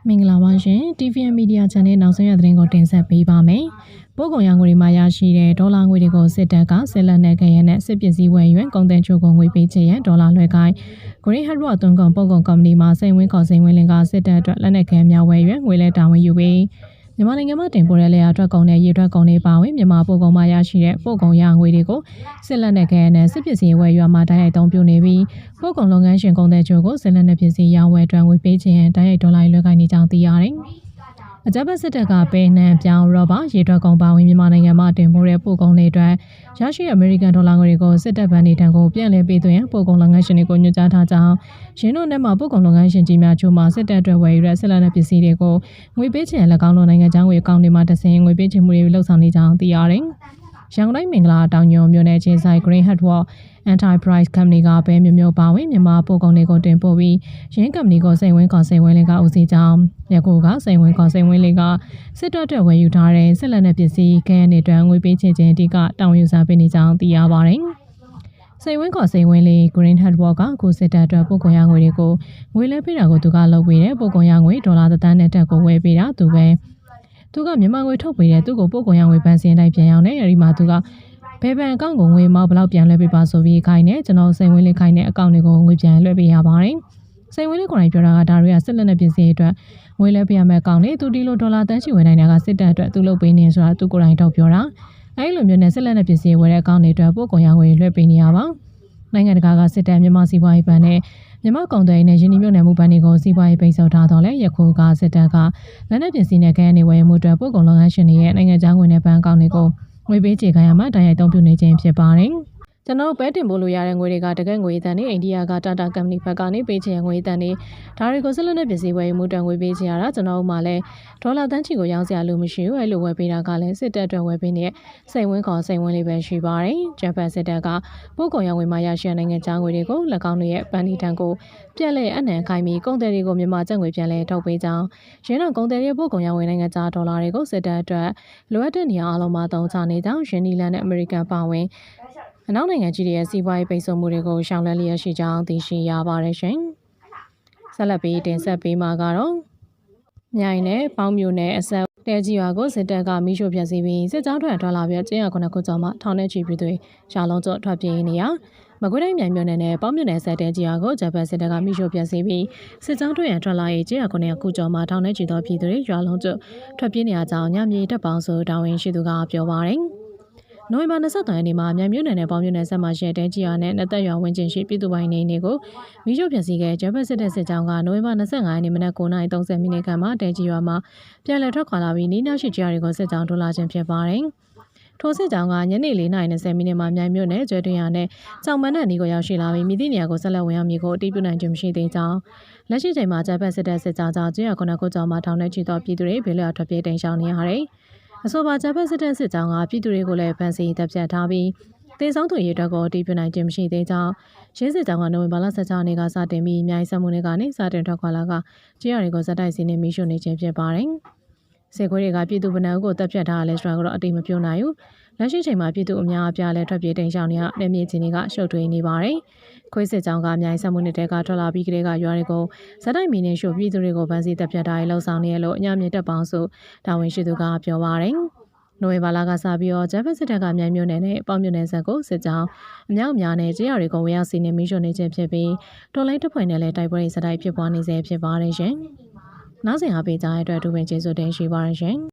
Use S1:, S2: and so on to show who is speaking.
S1: မင်္ဂလာပါရှင် TVN Media Channel နောက်ဆုံးရသတင်းကိုတင်ဆက်ပေးပါမယ်။ပို့ကုန်ရငွေတွေမှာရရှိတဲ့ဒေါ်လာငွေတွေကိုစစ်တပ်ကဆက်လက်နဲ့ကြရတဲ့စစ်ပစ္စည်းဝယ်ယူကုန်တင်ချို့ကိုငွေပေးချေရန်ဒေါ်လာလွှဲကိုင်း Green Hardware အသွင်ကုန်ပို့ကုန်ကုမ္ပဏီမှာစိန်ဝင်းခေါ်စိန်ဝင်းလင်ကစစ်တပ်အတွက်လက်နက်ခဲများဝယ်ယူငွေလဲတာဝန်ယူပြီးမြန်မာနိုင်ငံမှာတင်ပို့တဲ့လေယာထွက်ကုန်နဲ့ရေထွက်ကုန်တွေပါဝင်မြန်မာပို့ကုန်မှာရရှိတဲ့ပို့ကုန်ရငွေတွေကိုစစ်လက်နဲ့ခဲနဲ့စစ်ပစ္စည်းဝယ်ယူမှာတိုက်ရိုက်အသုံးပြုနေပြီးပို့ကုန်လုပ်ငန်းရှင်ကုန်တဲ့ချို့ကိုစစ်လက်နဲ့ပစ္စည်းရောင်းဝယ်အတွက်ငွေပေးခြင်းတိုက်ရိုက်ဒေါ်လာလွှဲကိုင်းနေကြောင်းသိရတယ်။အကြမ်းဖက်စစ်တပ်ကပဲနှံပြောင်းရော့ဘာရေထွက်ကုန်ပါဝင်မြန်မာနိုင်ငံမှာတင်ပို့တဲ့ပို့ကုန်တွေအတွက်ရရှိအမေရိကန်ဒေါ်လာငွေတွေကိုစစ်တပ်ဗန်နေထံကိုပြန်လည်ပေးသွင်းပို့ကုန်လုပ်ငန်းရှင်တွေကိုညွှန်ကြားထားကြောင်းရင်းတို့နဲ့မှပို့ကုန်လုပ်ငန်းရှင်ကြီးများချို့မှာစစ်တပ်အတွက်ဝယ်ယူတဲ့ဆက်လက်တဲ့ပစ္စည်းတွေကိုငွေပေးချင်လက်ကောင်းလို့နိုင်ငံခြားငွေအကောင့်တွေမှာတဆင်ငွေပေးချင်မှုတွေလှုပ်ဆောင်နေကြောင်းသိရတယ်။ရန်ကုန်တိုင်းမင်္ဂလာတောင်ညွန်မြို့နယ်ချင်းဆိုင် Green Hardware Enterprise Company ကပဲမျိုးပါဝင်မြန်မာပို့ကုန်တွေကိုတင်ပို့ပြီးရင်းကုမ္ပဏီကိုစိန်ဝင်းခေါ်စိန်ဝင်းလေးကဦးစီးကြောင်းရခိုကစိန်ဝင်းခေါ်စိန်ဝင်းလေးကစစ်တပ်အတွက်ဝယ်ယူထားတဲ့ဆက်လက်တဲ့ပစ္စည်းခဲနေအတွက်ငွေပေးချေခြင်းအတိကတောင်းယူစားပေးနေကြောင်းသိရပါတယ်။စိန်ဝင်းခေါ်စိန်ဝင်းလေး Green Hardware ကကိုစစ်တပ်အတွက်ပို့ကုန်ရငွေတွေကိုငွေလဲပေးတာကိုသူကလုပ်ပေးတယ်ပို့ကုန်ရငွေဒေါ်လာတစ်သန်းနဲ့တက်ကိုဝယ်ပေးတာသူကမြန်မာငွေထုတ်ပေးတယ်သူ့ကိုပို့ကုန်ရငွေပန်းစင်းတိုင်းပြန်ရောက်နေအဲဒီမှာသူကဘယ်ဘဏ်အကောင့်ကိုငွေမောက်ဘလောက်ပြန်လွှဲပေးပါဆိုပြီးခိုင်းနေကျွန်တော်စိန်ဝင်းလေးခိုင်းတဲ့အကောင့်တွေကိုငွေပြန်လွှဲပေးရပါတယ်။စိန်ဝင်းလေးကိုယ်တိုင်ပြောတာကဒါတွေကစစ်လက်နဲ့ပစ္စည်းအတွက်ငွေလဲပေးရမယ့်အကောင့်တွေသူဒီလိုဒေါ်လာတန်းချီဝယ်နိုင်တာကစစ်တပ်အတွက်သူလုပ်ပေးနေဆိုတာသူကိုယ်တိုင်တော့ပြောတာ။အဲဒီလိုမျိုးနဲ့စစ်လက်နဲ့ပစ္စည်းဝယ်တဲ့အကောင့်တွေအတွက်ပို့ကုန်ရငွေလွှဲပေးနေရပါ။နိုင်ငံတကာကစစ်တပ်မြန်မာစီးပွားရေးဘဏ်နဲ့မြန်မာကုန်သွယ်ရေးနဲ့ယင်းဒီမြို့နယ်မှုဘဏ်တွေကိုစီးပွားရေးပိတ်ဆို့ထားတော့လဲယခုကစစ်တပ်ကလက်နက်ပစ္စည်းနဲ့ခဲနေဝယ်မှုအတွက်ပို့ကုန်လုပ်ငန်းရှင်တွေရဲ့နိုင်ငံခြားငွေနဲ့ဘဏ်အကောင့်တွေကိုငွေပေးချေခိုင်းရမှာတိုက်ရိုက်အသုံးပြုနေခြင်းဖြစ်ပါတယ်။ကျွန်တော်ပဲတင်ပို့လို့ရတဲ့ငွေတွေကတကယ်ငွေတန်နဲ့အိန္ဒိယကတာတာကုမ္ပဏီဘက်ကနေပေးချေငွေတန်တွေဒါတွေကိုဆက်လက်နဲ့ပစ္စည်းဝယ်ယူမှုတန်ငွေပေးချေရတာကျွန်တော်တို့မှလည်းဒေါ်လာတန်းချီကိုရောင်းစရာလိုမရှိဘူးအဲလိုဝယ်ပေးတာကလည်းစစ်တပ်အတွက်ဝယ်ပေးနေတဲ့စိန်ဝင်းခေါ်စိန်ဝင်းလေးပဲရှိပါတယ်။ဂျပန်စစ်တပ်ကပို့ကုန်ရငွေမှာရရှိတဲ့နိုင်ငံခြားငွေတွေကိုလက်ကောင်းတွေရဲ့ပန်ဒီတန်ကိုပြက်လက်အနှံခိုင်းပြီးကုန်တယ်တွေကိုမြန်မာကျပ်ငွေပြန်လဲထုတ်ပေးကြောင်းရင်းတော့ကုန်တယ်ရဲ့ပို့ကုန်ရငွေနိုင်ငံခြားဒေါ်လာတွေကိုစစ်တပ်အတွက်လိုအပ်တဲ့နေရာအလုံးမှာသုံးချနေကြောင်းယင်းနီလန်နဲ့အမေရိကန်ပါဝင်အနောက်နိုင်ငံကြီးတွေရဲ့စီးပွားရေးပိတ်ဆို့မှုတွေကိုရှောင်လန်းလျက်ရှိကြောင်းသိရှိရပါတယ်ရှင်။ဆက်လက်ပြီးတင်ဆက်ပေးမှာကတော့မြိုင်နဲ့ပေါင်းမြို့နယ်အဆက်တဲကြီးရွာကိုစစ်တပ်ကမိရှို့ဖျက်ဆီးပြီးစစ်ကြောင်းထွက်လာပြီးကျင်းရခုနှစ်ခုကျော်မှထောင်ထဲချီပြီးတွေရှာလုံးကျော်ထွက်ပြေးနေရမကွေးတိုင်းမြိုင်မြို့နယ်နဲ့ပေါင်းမြို့နယ်ဆက်တဲကြီးရွာကိုဂျပန်စစ်တပ်ကမိရှို့ဖျက်ဆီးပြီးစစ်ကြောင်းထွက်လာရေးကျင်းရခုနှစ်ခုကျော်မှထောင်ထဲချီသောပြည်သူတွေရွာလုံးကျော်ထွက်ပြေးနေရကြောင်းညမြေတပ်ပေါင်းဆိုတာဝန်ရှိသူကပြောပါတယ်။နိုဝင်ဘာ23ရက်နေ့မှာမြိုင်မြို့နယ်နဲ့ပေါင်းမြို့နယ်ဆက်မှာရှိတဲ့ကြီးရွာနဲ့နှစ်သက်ရွာဝင်းကျင်ရှိပြည်သူပိုင်းနေအိမ်တွေကိုမိရှို့ဖျက်ဆီးခဲ့ဂျပန်စစ်တပ်စစ်ကြောင်းကနိုဝင်ဘာ25ရက်နေ့မနက်9:30မိနစ်ခန့်မှာတဲကြီးရွာမှာပြန်လည်ထွက်ခွာလာပြီးနီးနားရှိကြီးရွာတွေကိုစစ်ကြောင်းထိုးလာခြင်းဖြစ်ပါတယ်။ထိုစစ်ကြောင်းကညနေ4:20မိနစ်မှာမြိုင်မြို့နယ်ကျွဲတွင်ရွာနဲ့ကြောင်မန်းနဲ့နီကိုရောက်ရှိလာပြီးမိသည့်နေရာကိုဆက်လက်ဝင်ရောက်မည်ကိုအတည်ပြုနိုင်ခြင်းမရှိသေးကြောင်းလက်ရှိချိန်မှာဂျပန်စစ်တပ်စစ်ကြောင်းကြောင့်ကြီးရွာခုနှစ်ခုကျော်မှာထောင်ထဲချီသောပြည်သူတွေဘေးလွတ်ထွက်ပြေးတိမ်းရှောင်နေရတယ်။အဆိုပါဂျပန်စစ်တပ်စစ်ကြောင်းကပြည်သူတွေကိုလည်းဖမ်းဆီးတပ်ဖြတ်ထားပြီးတေဆောင်သူရေးအတွက်ကိုအတည်ပြုနိုင်ခြင်းမရှိသေးကြောင်းရင်းစစ်ကြောင်းကနိုဝင်ဘာလ16ရက်နေ့ကစတင်ပြီးမြိုင်စမှုတွေကနေစတင်ထွက်ခွာလာကကြေးရတွေကိုဇက်တိုက်စီးနေမိရှုနေခြင်းဖြစ်ပါတယ်။စစ်ခွေးတွေကပြည်သူဗနအုပ်ကိုတပ်ဖြတ်ထားတဲ့စထရာကတော့အတိမပြုံနိုင်ဘူး။လက်ရှိချိန်မှာပြည်သူအများအပြားလည်းထွက်ပြေးတိမ်းရှောင်နေရတဲ့မြေချင်းတွေကရှုပ်ထွေးနေပါတယ်။ခွေးစစ်ကြောင်းကမြိုင်စမှုတွေကထွက်လာပြီးကလေးကရွာတွေကိုဇက်တိုက်မီနေရှုပြည်သူတွေကိုဗန်းစီတပ်ဖြတ်ထားရလှုံဆောင်နေရလို့အညာမြေတပ်ပေါင်းစုတာဝန်ရှိသူကပြောပါတယ်။နိုဝင်ဘာလကစပြီးတော့ဂျပန်စစ်တပ်ကမြိုင်မြို့နယ်နဲ့ပေါင်မြို့နယ်ဆက်ကိုစစ်ကြောင်းအများအများနဲ့ကြေးရတွေကိုဝေရောက်စီနေမိရှုနေခြင်းဖြစ်ပြီးတော်လိုင်းတပ်ဖွဲ့နဲ့လည်းတိုက်ပွဲတွေစတိုက်ဖြစ်ပွားနေစေဖြစ်ပါတယ်ရှင်။နောက်စဉ်အားပေးကြတဲ့အတွက်ဒုပင်ကျေးဇူးတင်ရှိပါတယ်ရှင်။